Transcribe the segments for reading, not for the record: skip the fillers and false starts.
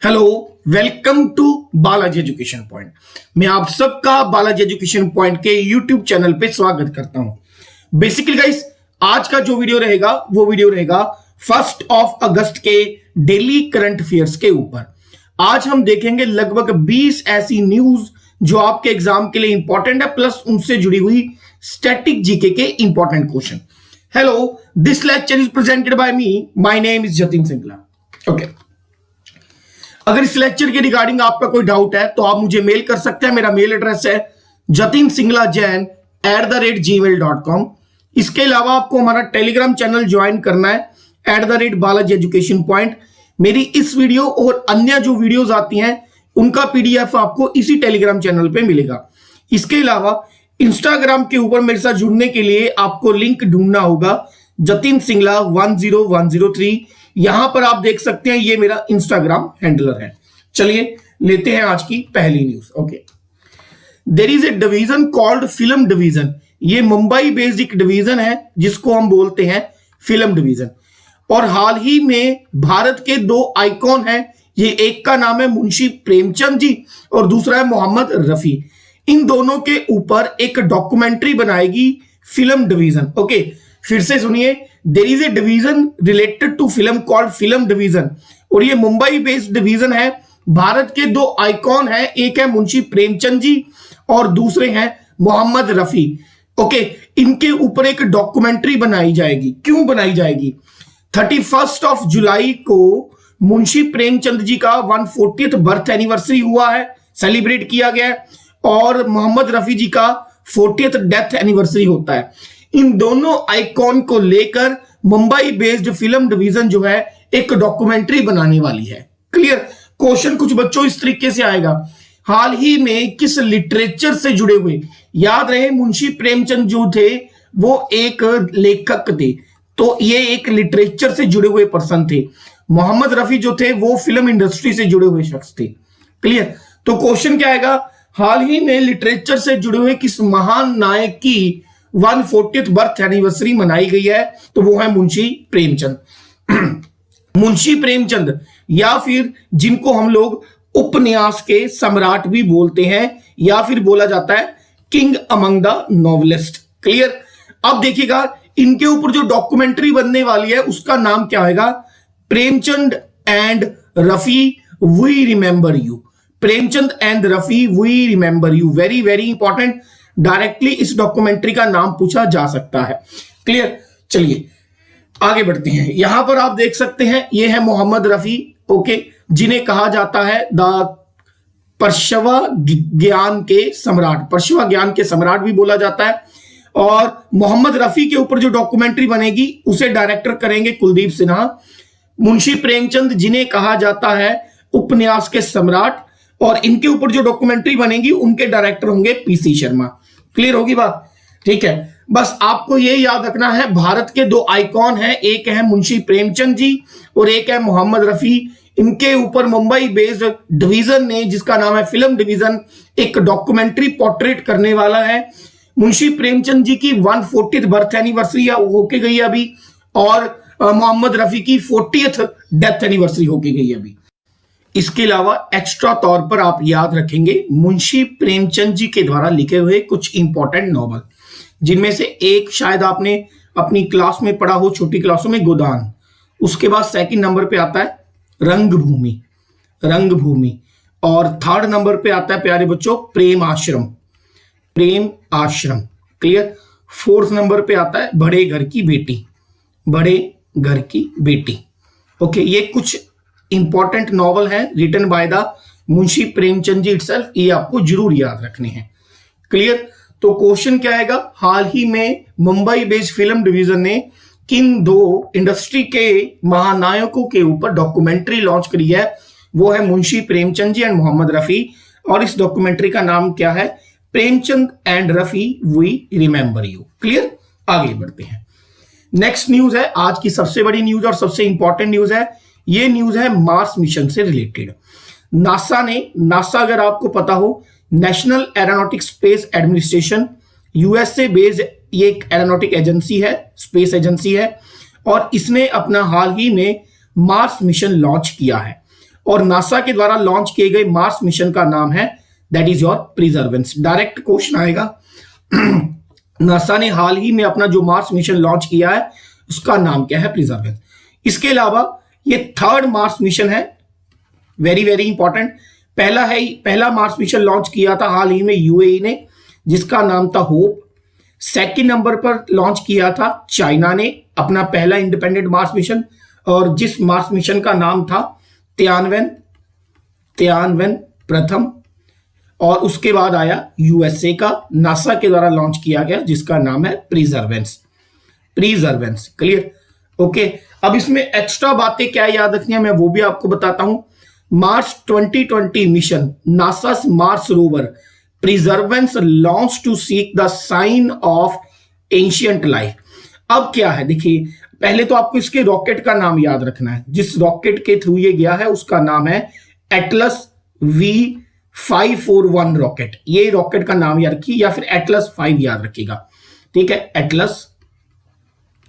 Hello, welcome to Balaji education point. मैं आप सबका बालाजी एजुकेशन पॉइंट के यूट्यूब चैनल पे स्वागत करता हूं। बेसिकली गाइस, आज का जो वीडियो रहेगा वो वीडियो रहेगा 1 अगस्त के डेली करंट अफेयर्स के ऊपर। आज हम देखेंगे लगभग 20 ऐसी न्यूज जो आपके एग्जाम के लिए इंपॉर्टेंट है, प्लस उनसे जुड़ी हुई स्टैटिक जीके के important question. Hello, this lecture is presented by me. My name is Jatin Singla. Okay, अगर इस लेक्चर के रिगार्डिंग आपका कोई डाउट है तो आप मुझे मेल कर सकते हैं। मेरा मेल एड्रेस है jatinsinglajain@gmail.com। इसके अलावा आपको हमारा टेलीग्राम चैनल ज्वाइन करना है @बालाजी एजुकेशन पॉइंट। मेरी इस वीडियो और अन्य जो वीडियोस आती हैं उनका PDF आपको इसी टेलीग्राम चैनल पे मिलेगा। इसके अलावा इंस्टाग्राम के ऊपर मेरे साथ जुड़ने के लिए आपको लिंक ढूंढना होगा जतिन सिंगला 10103। यहां पर आप देख सकते हैं, ये मेरा इंस्टाग्राम हैंडलर है। चलिए लेते हैं आज की पहली news. Okay, there is a division called film division. ये मुंबई बेस्ड एक डिवीजन है जिसको हम बोलते हैं फिल्म डिवीजन। और हाल ही में भारत के दो आइकॉन हैं। ये एक का नाम है मुंशी प्रेमचंद जी और दूसरा है मोहम्मद रफी। इन दोनों के ऊपर एक डॉक्यूमेंट्री बनाएगी फिल्म डिवीजन। ओके, फिर से सुनिए, there is a division related to film called film division. और ये मुंबई बेस्ड डिवीजन है। भारत के दो आइकॉन हैं, एक है मुंशी प्रेमचंद जी और दूसरे हैं मोहम्मद रफी। ओके, इनके ऊपर एक डॉक्यूमेंट्री बनाई जाएगी। क्यों बनाई जाएगी? 31 जुलाई को मुंशी प्रेमचंद जी का 140th बर्थ एनिवर्सरी हुआ है, सेलिब्रेट किया गया है, और मोहम्मद रफी जी का 40th डेथ एनिवर्सरी होता है। इन दोनों आइकॉन को लेकर मुंबई बेस्ड फिल्म डिवीजन जो है एक डॉक्यूमेंट्री बनाने वाली है। क्लियर? क्वेश्चन कुछ बच्चों इस तरीके से आएगा, हाल ही में किस लिटरेचर से जुड़े हुए, याद रहे मुंशी प्रेमचंद जो थे वो एक लेखक थे, तो ये एक लिटरेचर से जुड़े हुए पर्सन थे। मोहम्मद रफी जो थे वो फिल्म इंडस्ट्री से जुड़े हुए शख्स थे। क्लियर? तो क्वेश्चन क्या आएगा, हाल ही में लिटरेचर से जुड़े हुए किस महान नायक की 140th बर्थ एनिवर्सरी मनाई गई है? तो वो है मुंशी प्रेमचंद। मुंशी प्रेमचंद, या फिर जिनको हम लोग उपन्यास के सम्राट भी बोलते हैं, या फिर बोला जाता है king among the novelist. Clear? अब देखिएगा, इनके ऊपर जो डॉक्यूमेंट्री बनने वाली है उसका नाम क्या आएगा? Premchand and Rafi we remember you. Premchand and Rafi we remember you, very very important. Directly इस डॉक्यूमेंट्री का नाम पूछा जा सकता है। क्लियर? चलिए आगे बढ़ते हैं। यहां पर आप देख सकते हैं, ये है मोहम्मद रफी। ओके, जिन्हें कहा जाता है द परशवा ज्ञान के सम्राट, परशवा ज्ञान के सम्राट भी बोला जाता है। और मोहम्मद रफी के ऊपर जो डॉक्यूमेंट्री बनेगी उसे डायरेक्टर करेंगे कुलदीप सिन्हा। मुंशी प्रेमचंद, जिन्हें कहा जाता है उपन्यास के सम्राट, और इनके ऊपर जो डॉक्यूमेंट्री बनेगी उनके डायरेक्टर होंगे PC शर्मा। क्लियर होगी बात? ठीक है, बस आपको ये याद रखना है, भारत के दो आइकॉन हैं, एक है मुंशी प्रेमचंद जी और एक है मोहम्मद रफी। इनके ऊपर मुंबई बेस्ड डिवीजन ने, जिसका नाम है फिल्म डिवीजन, एक डॉक्यूमेंट्री पोर्ट्रेट करने वाला है। मुंशी प्रेमचंद जी की 140th बर्थ एनिवर्सरी होके गई अभी, और मोहम्मद रफी की 40th डेथ एनिवर्सरी होके गई अभी। इसके अलावा एक्स्ट्रा तौर पर आप याद रखेंगे मुंशी प्रेमचंद जी के द्वारा लिखे हुए कुछ इंपॉर्टेंट नॉवल, जिनमें से एक शायद आपने अपनी क्लास में पढ़ा हो, छोटी क्लासों में, गोदान। उसके बाद सेकंड नंबर पे आता है रंगभूमि, रंगभूमि। और थर्ड नंबर पे आता है प्यारे बच्चों Prem Ashram, Prem Ashram. Clear? Fourth number पे आता है बड़े घर की बेटी, बड़े घर की बेटी। ओके, ये कुछ इंपॉर्टेंट नॉवल है written by the Munshi Premchand ji itself, ये आपको जरूर याद रखने हैं। क्लियर? तो क्वेश्चन क्या आएगा, हाल ही में मुंबई बेस्ड फिल्म डिवीजन ने किन दो इंडस्ट्री के महानायकों के ऊपर डॉक्यूमेंट्री लॉन्च करी है? वो है मुंशी प्रेमचंद जी एंड मोहम्मद रफी, और इस डॉक्यूमेंट्री का नाम क्या है? Premchand and Rafi we remember you. Clear? आगे बढ़ते हैं। नेक्स्ट न्यूज है आज की सबसे बड़ी न्यूज और सबसे इंपॉर्टेंट न्यूज है। ये न्यूज है मार्स मिशन से रिलेटेड। नासा अगर आपको पता हो, national aeronautic space administration, USA based ये एक एरोनॉटिक एजेंसी है, स्पेस एजेंसी है, और इसने अपना हाल ही में मार्स मिशन लॉन्च किया है। और नासा के द्वारा लॉन्च किए गए मार्स मिशन का नाम है, that is your Perseverance. Direct question आएगा। नासा ने हाल ही में अपना जो मार्स मिशन लॉन्च किया है उसका नाम क्या है, परसेवरेंस। इसके अलावा ये थर्ड मार्स मिशन है, वेरी वेरी इंपॉर्टेंट। पहला मार्स मिशन लॉन्च किया था हाल ही में यूएई ने, जिसका नाम था होप। सेकंड नंबर पर लॉन्च किया था चाइना ने अपना पहला इंडिपेंडेंट मार्स मिशन, और जिस मार्स मिशन का नाम था तियानवेन प्रथम। और उसके बाद आया यूएसए का, नासा के द्वारा लॉन्च किया गया, जिसका नाम है परसेवरेंस। क्लियर? ओके। अब इसमें एक्स्ट्रा बातें क्या याद रखनी है मैं वो भी आपको बताता हूं। March 2020 mission, NASA's Mars rover Perseverance launch to seek the sign of ancient life. अब क्या है देखिए, पहले तो आपको इसके रॉकेट का नाम याद रखना है। जिस रॉकेट के थ्रू ये गया है उसका नाम है एटलस V541 रॉकेट। ये रॉकेट का नाम याद रखिए, या फिर एटलस 5 याद रखिएगा, ठीक है, एटलस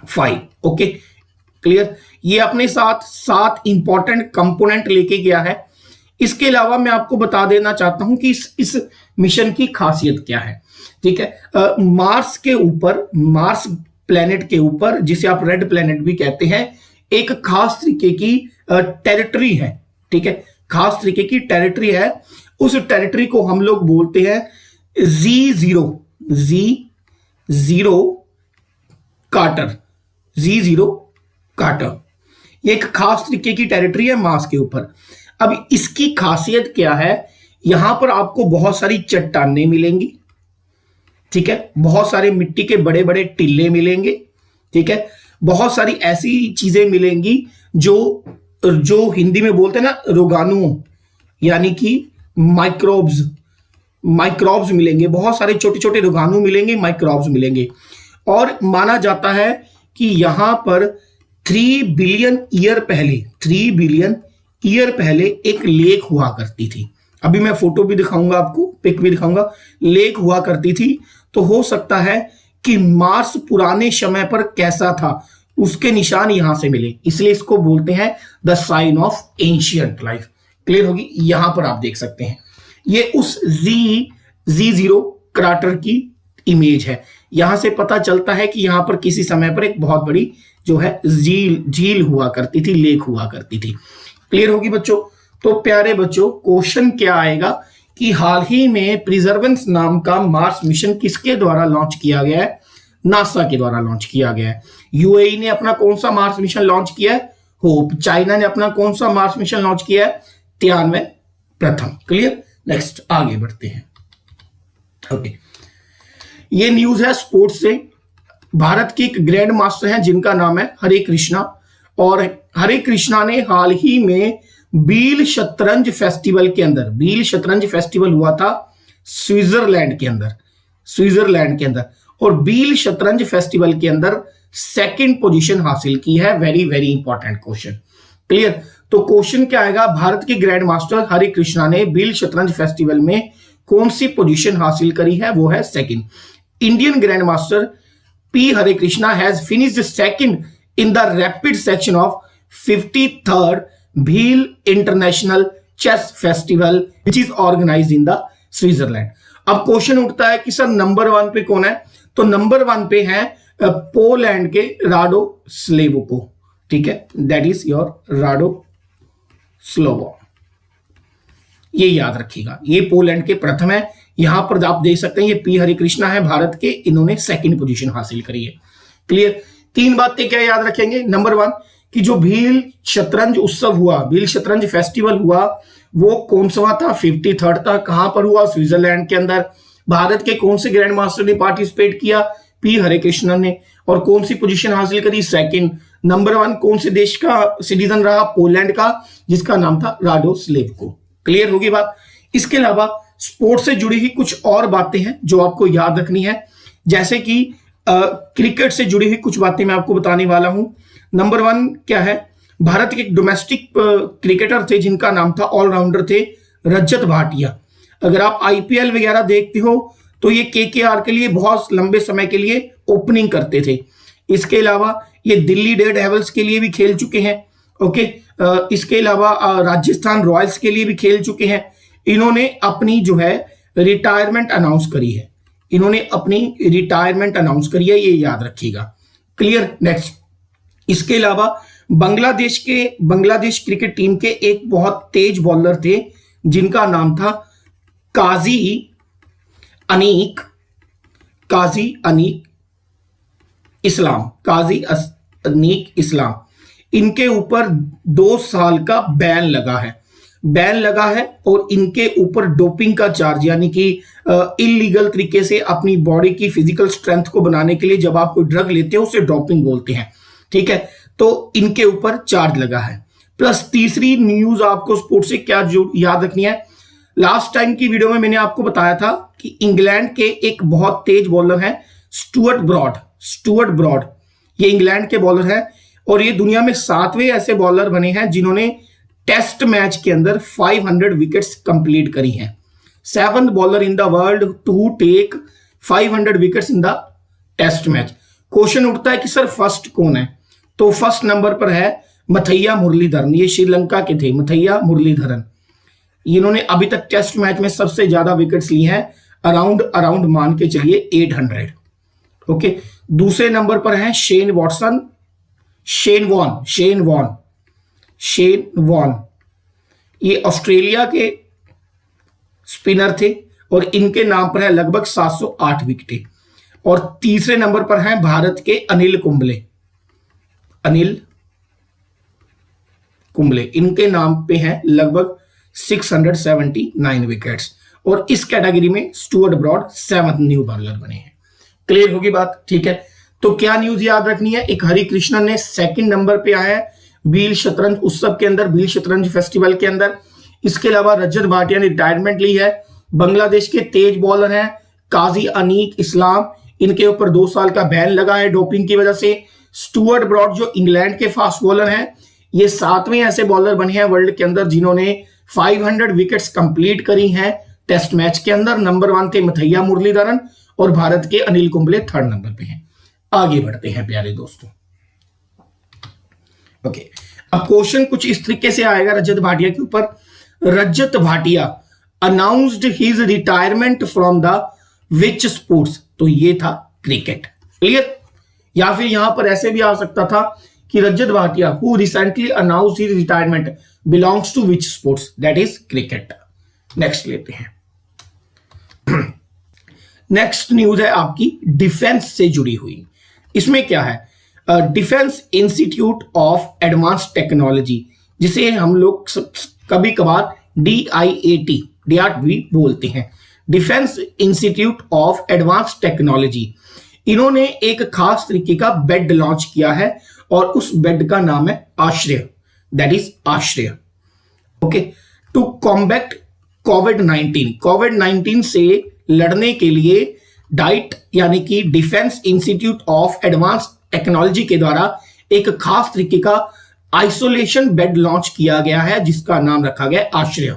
5। Okay, clear? ये अपने साथ 7 इंपॉर्टेंट कंपोनेंट लेके गया है। इसके अलावा मैं आपको बता देना चाहता हूं कि इस मिशन की खासियत क्या है, ठीक है। मार्स के ऊपर, मार्स प्लेनेट के ऊपर, जिसे आप रेड प्लेनेट भी कहते हैं, एक खास तरीके की टेरिटरी है, ठीक है, खास तरीके की टेरिटरी है। उस टेरिटरी को हम लोग बोलते हैं Z0 कार्टर, Z0 कार्टर। ये एक खास तरीके की टेरिटरी है मार्स के ऊपर। अब इसकी खासियत क्या है, यहां पर आपको बहुत सारी चट्टानें मिलेंगी, ठीक है, बहुत सारे मिट्टी के बड़े बड़े टीले मिलेंगे, ठीक है, बहुत सारी ऐसी चीजें मिलेंगी जो हिंदी में बोलते हैं ना रोगाणु, यानी कि माइक्रोब्स मिलेंगे। बहुत सारे छोटे छोटे रोगाणु मिलेंगे, माइक्रोब्स मिलेंगे। और माना जाता है कि यहां पर 3 बिलियन ईयर पहले एक लेक हुआ करती थी। अभी मैं फोटो भी दिखाऊंगा आपको, पिक भी दिखाऊंगा। लेक हुआ करती थी, तो हो सकता है कि मार्स पुराने समय पर कैसा था उसके निशान यहां से मिले, इसलिए इसको बोलते हैं the sign of ancient life. Clear होगी? यहां पर आप देख सकते हैं, ये उस Z0 क्राटर की इमेज है। यहां से पता चलता है कि यहां पर किसी समय पर एक बहुत बड़ी जो है झील हुआ करती थी, लेक हुआ करती थी। क्लियर होगी बच्चों? तो प्यारे बच्चों, क्वेश्चन क्या आएगा कि हाल ही में परसेवरेंस नाम का मार्स मिशन किसके द्वारा लॉन्च किया गया है? नासा के द्वारा लॉन्च किया गया है। यूएई ने अपना कौन सा मार्स मिशन लॉन्च किया है? होप। चाइना ने अपना कौन सा मार्स मिशन लॉन्च किया है? तियानवें प्रथम। क्लियर? नेक्स्ट आगे बढ़ते हैं। ओके, ये न्यूज है स्पोर्ट्स से। भारत के एक ग्रैंड मास्टर हैं जिनका नाम है हरे कृष्णा, और हरे कृष्णा ने हाल ही में बील शतरंज फेस्टिवल के अंदर, बील शतरंज फेस्टिवल हुआ था स्विट्जरलैंड के अंदर, और बील शतरंज फेस्टिवल के अंदर सेकंड पोजीशन हासिल की है। Very very important question. Clear? तो क्वेश्चन क्या आएगा, भारत के ग्रैंड मास्टर हरे कृष्णा ने बील शतरंज फेस्टिवल में कौन सी पोजीशन हासिल करी है? वो है second. Indian grand master P. Hare Krishna has finished second in the rapid section of 53rd Bhil International Chess Festival which is organized in the Switzerland। अब क्वेश्चन उठता है कि सर नंबर 1 पे कौन है? तो नंबर 1 पे है पोलैंड के राडो स्लेवोको, ठीक है, that is your Rado Slovo. ये याद रखिएगा, ये पोलैंड के प्रथम है। यहां पर आप देख सकते हैं ये P. हरे कृष्णा है भारत के, इन्होंने सेकंड पोजीशन हासिल करी है। क्लियर? 3 बातें क्या याद रखेंगे? नंबर 1 कि जो भील शतरंज उत्सव हुआ, भील शतरंज फेस्टिवल हुआ, वो कौन सा था? 53rd था। कहां पर हुआ? स्विट्जरलैंड के अंदर। भारत के कौन से ग्रैंड मास्टर ने पार्टिसिपेट किया? P. हरे कृष्णा ने। और कौन सी पोजीशन हासिल करी? सेकंड। नंबर 1 कौन से देश का सिटीजन रहा? पोलैंड का, जिसका नाम था राडो स्लेवको। क्लियर होगी बात? इसके अलावा स्पोर्ट्स से जुड़ी हुई कुछ और बातें हैं जो आपको याद रखनी है, जैसे कि क्रिकेट से जुड़ी हुई कुछ बातें मैं आपको बताने वाला हूं। नंबर 1 क्या है? भारत के एक डोमेस्टिक क्रिकेटर थे जिनका नाम था, ऑलराउंडर थे, रजत भाटिया। अगर आप IPL वगैरह देखते हो तो ये KKR के लिए बहुत लंबे समय के लिए ओपनिंग करते थे। इसके अलावा ये दिल्ली डेयरडेविल्स के लिए भी खेल चुके हैं, ओके, इसके अलावा राजस्थान रॉयल्स के लिए भी खेल चुके हैं। इन्होंने अपनी जो है रिटायरमेंट अनाउंस करी है, इन्होंने अपनी रिटायरमेंट अनाउंस करी है, ये याद रखिएगा। क्लियर। नेक्स्ट, इसके अलावा बांग्लादेश क्रिकेट टीम के एक बहुत तेज बॉलर थे जिनका नाम था काजी अनीक इस्लाम। इनके ऊपर 2 साल का बैन लगा है और इनके ऊपर डोपिंग का चार्ज, यानी कि इलीगल तरीके से अपनी बॉडी की फिजिकल स्ट्रेंथ को बनाने के लिए जब आप कोई ड्रग लेते हो उसे डोपिंग बोलते हैं, ठीक है। तो इनके ऊपर चार्ज लगा है। प्लस तीसरी न्यूज आपको स्पोर्ट्स से क्या जो याद रखनी है, लास्ट टाइम की वीडियो में मैंने आपको बताया था कि इंग्लैंड के एक बहुत तेज बॉलर हैं स्टुअर्ट ब्रॉड, ये इंग्लैंड के बॉलर हैं और ये दुनिया में 7वें ऐसे बॉलर बने हैं जिन्होंने टेस्ट मैच के अंदर 500 विकेट्स कंप्लीट करी हैं। 7th bowler in the world to take 500 wickets in the test match. Question उठता है कि सर फर्स्ट कौन है, तो फर्स्ट नंबर पर है मथैया मुरलीधरन, ये श्रीलंका के थे मथैया मुरलीधरन। इन्होंने अभी तक टेस्ट मैच में सबसे ज्यादा विकेट्स ली हैं, अराउंड मान के चलिए 800। ओके, दूसरे नंबर पर है शेन वॉन, ये ऑस्ट्रेलिया के स्पिनर थे और इनके नाम पर है लगभग 708 विकेटें। और तीसरे नंबर पर हैं भारत के अनिल कुंबले, इनके नाम पे हैं लगभग 679 विकेट्स। और इस कैटेगरी में Stuart broad 7th new bowler बने हैं। क्लियर होगी बात, ठीक है। तो क्या न्यूज याद रखनी है, एक हरि कृष्णन ने 2nd नंबर पे आया है बील शतरंज उत्सव के अंदर, बील शतरंज फेस्टिवल के अंदर। इसके अलावा रजत भाटिया ने रिटायरमेंट ली है। बांग्लादेश के तेज बॉलर हैं काजी अनीक इस्लाम, इनके ऊपर 2 साल का बैन लगा है डोपिंग की वजह से। स्टुअर्ट ब्रॉड जो इंग्लैंड के फास्ट बॉलर हैं, ये 7वें ऐसे बॉलर बने हैं वर्ल्ड के अंदर जिन्होंने 500 विकेट्स कंप्लीट करी हैं टेस्ट मैच के अंदर। नंबर 1 थे मथैया मुरलीधरन और भारत के अनिल कुंबले 3rd नंबर पे हैं। आगे बढ़ते हैं प्यारे दोस्तों। ओके, अब क्वेश्चन कुछ इस तरीके से आएगा रजत भाटिया के ऊपर। Rajat Bhatia announced his retirement from the which sports, तो ये था क्रिकेट। क्लियर। या फिर यहां पर ऐसे भी आ सकता था कि Rajat Bhatia who recently announced his retirement belongs to which sports, that is cricket. Next लेते हैं। नेक्स्ट न्यूज है आपकी डिफेंस से जुड़ी हुई। इसमें क्या है, defence institute of advance technology, जिसे हम लोग कभी कभार DIAT भी बोलते हैं, defence institute of advance technology. इन्होंने एक खास तरीके का बेड लॉन्च किया है और उस बेड का नाम है आश्रय, दैट इज आश्रय। ओके, टू कॉम्बैट कोविड-19 से लड़ने के लिए डाइट यानी कि defence institute of advance technology के द्वारा एक खास तरीके का आइसोलेशन बेड लॉन्च किया गया है जिसका नाम रखा गया आश्रय।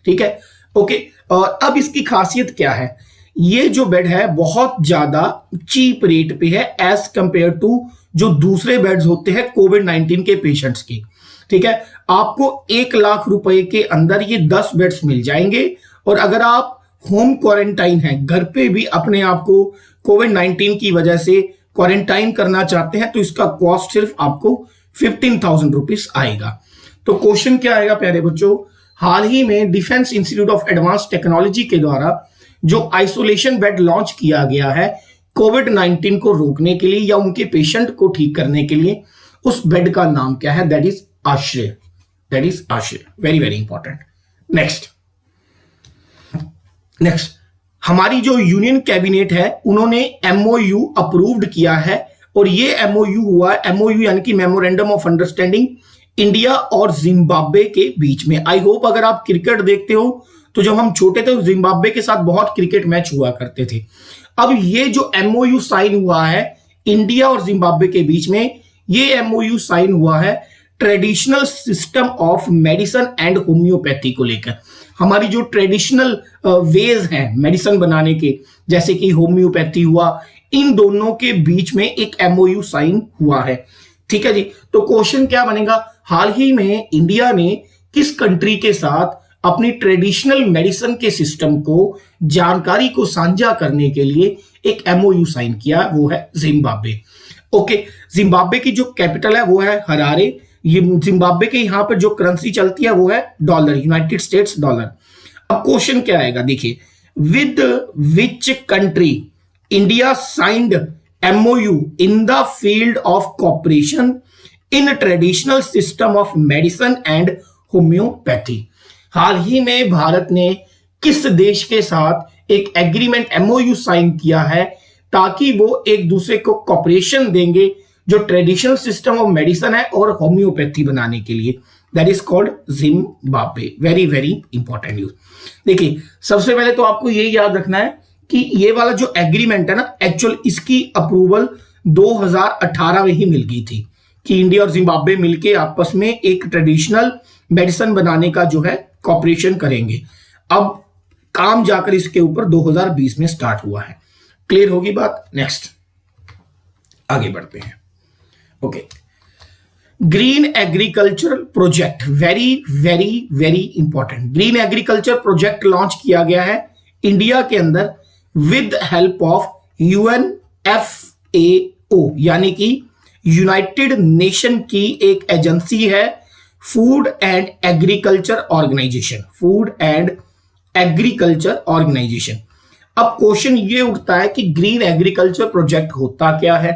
ठीक है, ओके। और अब इसकी खासियत क्या है, ये जो बेड है बहुत ज्यादा चीप रेट पे है एज कंपेयर टू जो दूसरे बेड्स होते हैं कोविड-19 के पेशेंट्स के। ठीक है, आपको 1 लाख रुपए के अंदर ये 10 बेड्स मिल जाएंगे। और अगर आप होम क्वारंटाइन है, घर पे भी अपने आप को कोविड-19 की वजह से क्वारंटाइन करना चाहते हैं, तो इसका कॉस्ट सिर्फ आपको 15,000 रुपीज आएगा। तो क्वेश्चन क्या आएगा प्यारे बच्चों, हाल ही में defence institute of advance technology के द्वारा जो आइसोलेशन बेड लॉन्च किया गया है कोविड-19 को रोकने के लिए या उनके पेशेंट को ठीक करने के लिए, उस बेड का नाम क्या है, दैट इज आश्रय, दैट इज आश्रय। Very very important. नेक्स्ट हमारी जो यूनियन कैबिनेट है उन्होंने MOU अप्रूव्ड किया है और ये MOU हुआ, MOU यानी कि मेमोरेंडम ऑफ अंडरस्टैंडिंग इंडिया और जिम्बाब्वे के बीच में। आई होप अगर आप क्रिकेट देखते हो तो जब हम छोटे थे जिम्बाब्वे के साथ बहुत क्रिकेट मैच हुआ करते थे। अब ये जो MOU साइन हुआ है इंडिया और जिम्बाब्वे के बीच में, ये MOU साइन हुआ है traditional system of medicine and homeopathy को लेकर। हमारी जो ट्रेडिशनल वेज हैं मेडिसिन बनाने के, जैसे कि होम्योपैथी हुआ, इन दोनों के बीच में एक MOU साइन हुआ है। ठीक है जी, तो क्वेश्चन क्या बनेगा, हाल ही में इंडिया ने किस कंट्री के साथ अपनी ट्रेडिशनल मेडिसिन के सिस्टम को, जानकारी को साझा करने के लिए एक एमओयू साइन किया, वो है जिम्बाब्वे। ओके, जिम्बाब्वे की जो कैपिटल है वो है हरारे। ये जिम्बाब्वे के यहाँ पर जो करेंसी चलती है वो है डॉलर, यूनाइटेड स्टेट्स डॉलर। अब क्वेश्चन क्या आएगा, देखिए, with which country India signed MOU in the field of cooperation in traditional system of medicine and homeopathy. हाल ही में भारत ने किस देश के साथ एक एग्रीमेंट एमओयू साइन किया है ताकि वो एक दूसरे को कॉपरेशन देंगे जो ट्रेडिशनल सिस्टम ऑफ मेडिसिन है और होम्योपैथी बनाने के लिए, that is called Zimbabwe. Very very important news. देखिए, सबसे पहले तो आपको ये याद रखना है कि ये वाला जो एग्रीमेंट है ना, एक्चुअल इसकी अप्रूवल 2018 में ही मिल गई थी कि इंडिया और जिम्बाब्वे मिलके आपस में एक ट्रेडिशनल मेडिसिन बनाने का जो है कॉपरेशन करेंगे। अब काम जाकर इसके ऊपर 2020 में स्टार्ट हुआ है। क्लियर होगी बात? नेक्स्ट आगे बढ़ते हैं। Okay, green agriculture project, very very very important. Green agriculture project launch किया गया है इंडिया के अंदर विद हेल्प ऑफ UNFAO, यानी कि यूनाइटेड नेशन की एक एजेंसी है, food and agriculture organization, food and agriculture organization. अब क्वेश्चन ये उठता है कि ग्रीन एग्रीकल्चर प्रोजेक्ट होता क्या है,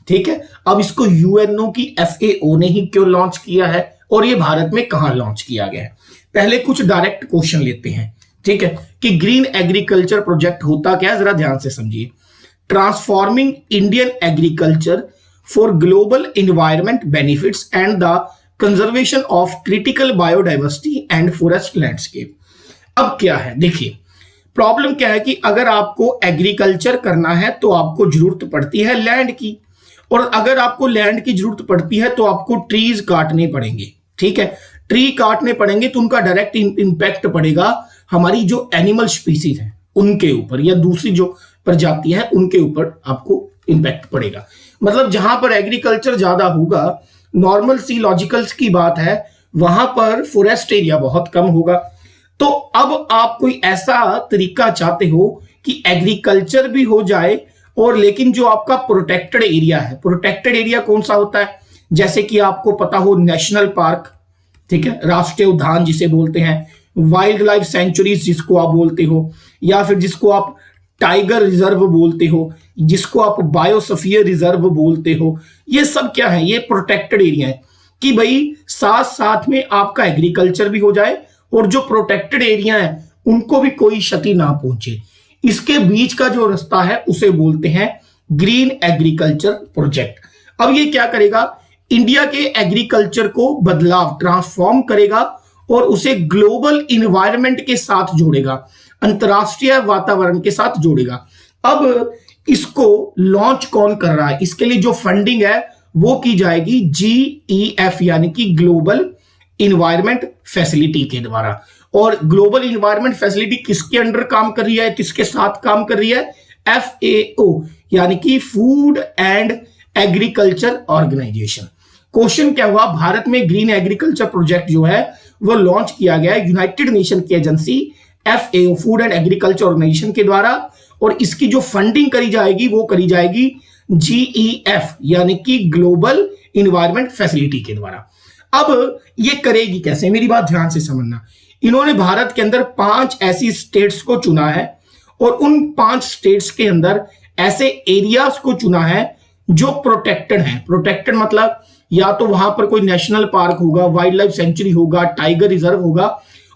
ठीक है। अब इसको यूएनओ की FAO ने ही क्यों लॉन्च किया है और ये भारत में कहां लॉन्च किया गया है। पहले कुछ डायरेक्ट क्वेश्चन लेते हैं, ठीक है, कि ग्रीन एग्रीकल्चर प्रोजेक्ट होता क्या है, जरा ध्यान से समझिए। Transforming Indian agriculture for global environment benefits and the conservation of critical biodiversity and forest landscape. अब क्या है, देखिए, प्रॉब्लम क्या है कि अगर आपको एग्रीकल्चर करना है तो आपको जरूरत पड़ती है लैंड की, और अगर आपको लैंड की जरूरत पड़ती है तो आपको ट्रीज काटने पड़ेंगे, ठीक है। ट्री काटने पड़ेंगे तो उनका डायरेक्ट इंपैक्ट पड़ेगा हमारी जो एनिमल स्पीसीज है उनके ऊपर, या दूसरी जो प्रजाति है उनके ऊपर आपको इंपैक्ट पड़ेगा। मतलब जहां पर एग्रीकल्चर ज्यादा होगा, नॉर्मल सी लॉजिकल्स की बात है, वहां पर फॉरेस्ट एरिया बहुत कम होगा। तो अब आप कोई ऐसा तरीका चाहते हो कि एग्रीकल्चर भी हो जाए और लेकिन जो आपका प्रोटेक्टेड एरिया है, प्रोटेक्टेड एरिया कौन सा होता है, जैसे कि आपको पता हो नेशनल पार्क, ठीक है, राष्ट्रीय उद्यान जिसे बोलते हैं, वाइल्ड लाइफ सेंचुरीज जिसको आप बोलते हो, या फिर जिसको आप टाइगर रिजर्व बोलते हो, जिसको आप बायोस्फीयर रिजर्व बोलते हो, ये सब क्या है, ये प्रोटेक्टेड एरिया है कि भाई साथ साथ में आपका एग्रीकल्चर भी हो जाए और जो प्रोटेक्टेड एरिया है उनको भी कोई क्षति ना पहुंचे। इसके बीच का जो रास्ता है उसे बोलते हैं ग्रीन एग्रीकल्चर प्रोजेक्ट। अब ये क्या करेगा, इंडिया के एग्रीकल्चर को बदलाव, ट्रांसफॉर्म करेगा और उसे ग्लोबल इन्वायरमेंट के साथ जोड़ेगा, अंतरराष्ट्रीय वातावरण के साथ जोड़ेगा। अब इसको लॉन्च कौन कर रहा है, इसके लिए जो फंडिंग है वो की जाएगी GEF यानी कि ग्लोबल इन्वायरमेंट फैसिलिटी के द्वारा। और ग्लोबल इन्वायरमेंट फैसिलिटी किसके अंडर काम कर रही है, किसके साथ काम कर रही है, FAO यानी कि food and agriculture organization. Question क्या हुआ, भारत में ग्रीन एग्रीकल्चर प्रोजेक्ट जो है वो लॉन्च किया गया है यूनाइटेड नेशन की agency FAO, food and agriculture organization के द्वारा, और इसकी जो फंडिंग करी जाएगी वो करी जाएगी GEF यानी कि ग्लोबल इन्वायरमेंट फैसिलिटी के द्वारा। अब ये करेगी कैसे, मेरी बात ध्यान से समझना। इन्होंने भारत के अंदर 5 ऐसी स्टेट्स को चुना है और उन 5 स्टेट्स के अंदर ऐसे एरियाज को चुना है जो प्रोटेक्टेड है। प्रोटेक्टेड मतलब या तो वहां पर कोई नेशनल पार्क होगा, वाइल्ड लाइफ सेंचुरी होगा, टाइगर रिजर्व होगा,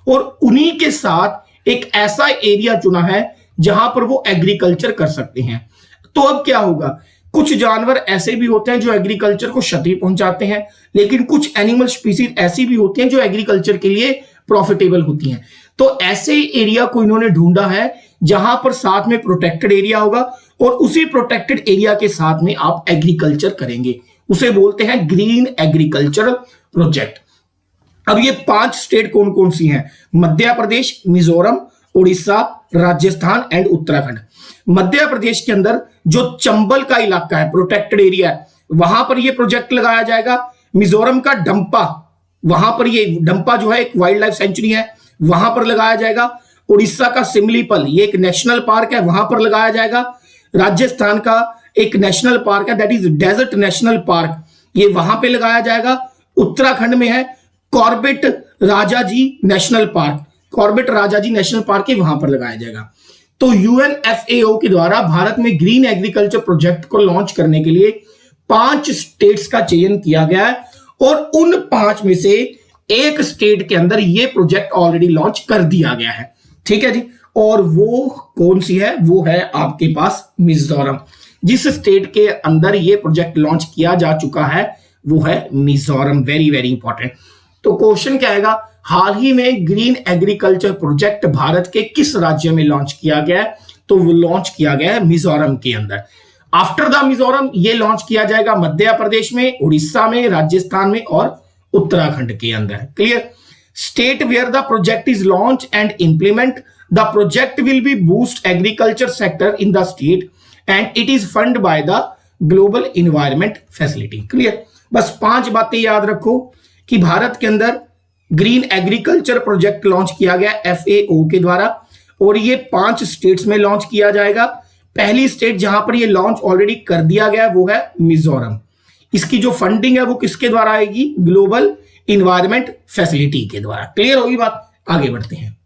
और उन्हीं के साथ एक ऐसा एरिया चुना है जहां पर वो एग्रीकल्चर कर सकते हैं। तो अब क्या होगा, कुछ जानवर ऐसे भी होते हैं जो एग्रीकल्चर को क्षति पहुंचाते हैं, लेकिन कुछ एनिमल स्पीसीज ऐसी भी होती हैं जो एग्रीकल्चर के लिए प्रॉफिटेबल होती हैं। तो ऐसे एरिया को इन्होंने ढूंढा है जहां पर साथ में प्रोटेक्टेड एरिया होगा और उसी प्रोटेक्टेड एरिया के साथ में आप एग्रीकल्चर करेंगे, उसे बोलते हैं ग्रीन एग्रीकल्चर प्रोजेक्ट। अब ये 5 स्टेट कौन कौन सी हैं, मध्य प्रदेश, मिजोरम, उड़ीसा, राजस्थान एंड उत्तराखंड। मध्य प्रदेश के अंदर जो चंबल का इलाका है, प्रोटेक्टेड एरिया है, वहां पर यह प्रोजेक्ट लगाया जाएगा। मिजोरम का डंपा वहां पर ये डंपा जो है एक वाइल्ड लाइफ सेंचुरी है, वहां पर लगाया जाएगा। उड़ीसा का सिमलीपल ये एक नेशनल पार्क है, वहां पर लगाया जाएगा। राजस्थान का एक नेशनल पार्क है, that is desert national park, ये वहां पे लगाया जाएगा। उत्तराखंड में है Corbett Rajaji national park, Corbett Rajaji national park है, वहां पर लगाया जाएगा। तो यूएनएफएओ के द्वारा भारत में ग्रीन एग्रीकल्चर प्रोजेक्ट को लॉन्च करने के लिए 5 स्टेट्स का चयन किया गया है और उन 5 में से एक स्टेट के अंदर यह प्रोजेक्ट ऑलरेडी लॉन्च कर दिया गया है। ठीक है जी, और वो कौन सी है? वो है आपके पास मिजोरम। जिस स्टेट के अंदर ये प्रोजेक्ट लॉन्च किया जा चुका है वो है मिजोरम। Very very important. तो क्वेश्चन क्या आएगा? हाल ही में ग्रीन एग्रीकल्चर प्रोजेक्ट भारत के किस राज्य में लॉन्च किया गया है? तो वो लॉन्च किया गया है मिजोरम के अंदर। आफ्टर द मिजोरम ये लॉन्च किया जाएगा मध्य प्रदेश में, उड़ीसा में, राजस्थान में और उत्तराखंड के अंदर। Clear? State where the project is launch and implement the project will be boost agriculture sector in the state and it is fund by the global environment facility. Clear? बस 5 बातें याद रखो कि भारत के अंदर ग्रीन एग्रीकल्चर प्रोजेक्ट लॉन्च किया गया FAO के द्वारा और ये 5 स्टेट्स में लॉन्च किया जाएगा। पहली स्टेट जहां पर ये लॉन्च ऑलरेडी कर दिया गया वो है मिजोरम। इसकी जो फंडिंग है वो किसके द्वारा आएगी? ग्लोबल इन्वायरमेंट फैसिलिटी के द्वारा। क्लियर होगी बात? आगे बढ़ते हैं।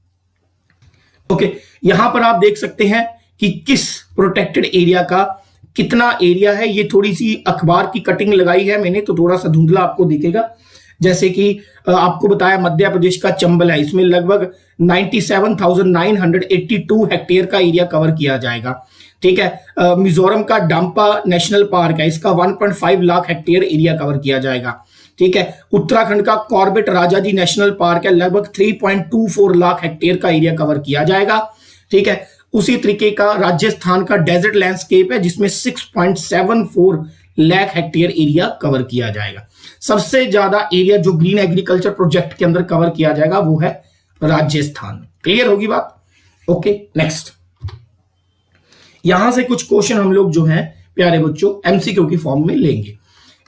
ओके, यहां पर आप देख सकते हैं कि किस प्रोटेक्टेड एरिया का कितना एरिया है। ये थोड़ी सी अखबार की कटिंग लगाई है मैंने, तो थोड़ा सा धुंधला आपको दिखेगा। जैसे कि आपको बताया मध्य प्रदेश का चंबल है, इसमें लगभग 97,982 हेक्टेयर का एरिया कवर किया जाएगा। ठीक है। मिजोरम का डांपा नेशनल पार्क है, इसका 1.5 लाख हेक्टेयर एरिया कवर किया जाएगा। ठीक है। उत्तराखंड का कॉर्बेट राजाजी नेशनल पार्क है, लगभग 3.24 लाख हेक्टेयर का एरिया कवर किया जाएगा। ठीक है। उसी तरीके का राजस्थान का डेजर्ट लैंडस्केप है जिसमें 6.74 लाख हेक्टेयर एरिया कवर किया जाएगा। सबसे ज्यादा एरिया जो ग्रीन एग्रीकल्चर प्रोजेक्ट के अंदर कवर किया जाएगा वो है राजस्थान। क्लियर होगी बात? Okay, next. यहां से कुछ क्वेश्चन हम लोग जो हैं प्यारे बच्चों एमसीक्यू की फॉर्म में लेंगे।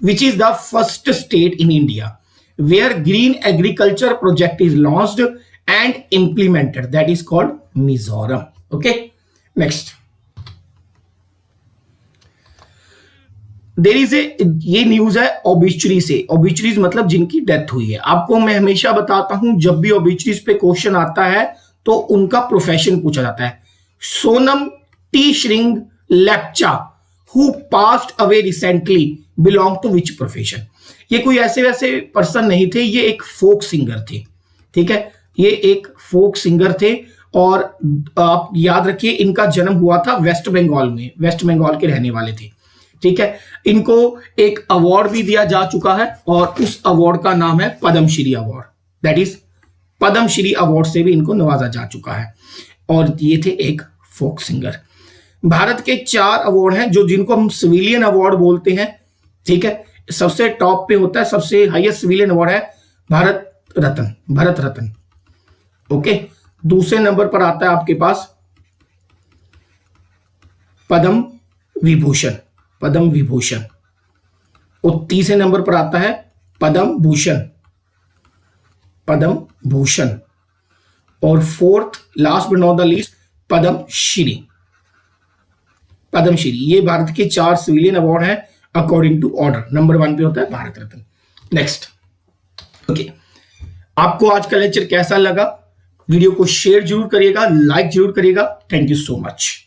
Which is the first state in India where green agriculture project is launched and implemented? That is called Mizoram. Okay, next. There is ये न्यूज है ओबिचुरी से। ओबिचुरीज मतलब जिनकी डेथ हुई है। आपको मैं हमेशा बताता हूं जब भी ओबिचुरीज पे क्वेश्चन आता है तो उनका प्रोफेशन पूछा जाता है। Sonam Tshering Lepcha who passed away recently belong to which profession? ये कोई ऐसे वैसे पर्सन नहीं थे, ये एक फोक सिंगर थे। ठीक है, ये एक फोक सिंगर थे और आप याद रखिए इनका जन्म हुआ था वेस्ट बंगाल में, वेस्ट बंगाल के रहने वाले थे। ठीक है। इनको एक अवार्ड भी दिया जा चुका है और उस अवार्ड का नाम है Padma Shri award. That is Padma Shri award से भी इनको नवाजा जा चुका है और ये थे एक फोक सिंगर। भारत के 4 अवार्ड हैं जो जिनको हम सिविलियन अवार्ड बोलते हैं। ठीक है, सबसे टॉप पे होता है, सबसे हाईएस्ट सिविलियन अवार्ड है भारत रत्न, भारत रत्न। ओके, दूसरे नंबर पर आता है आपके पास पद्म विभूषण, पद्म विभूषण, और तीसरे नंबर पर आता है पद्म भूषण, पद्म भूषण, और fourth last but not the least Padma Shri, Padma Shri. ये भारत के 4 सिविलियन अवार्ड हैं अकॉर्डिंग टू ऑर्डर। नंबर 1 पे होता है भारत रत्न। नेक्स्ट। ओके, आपको आज का लेक्चर कैसा लगा? वीडियो को शेयर जरूर करिएगा, लाइक जरूर करिएगा। Thank you so much.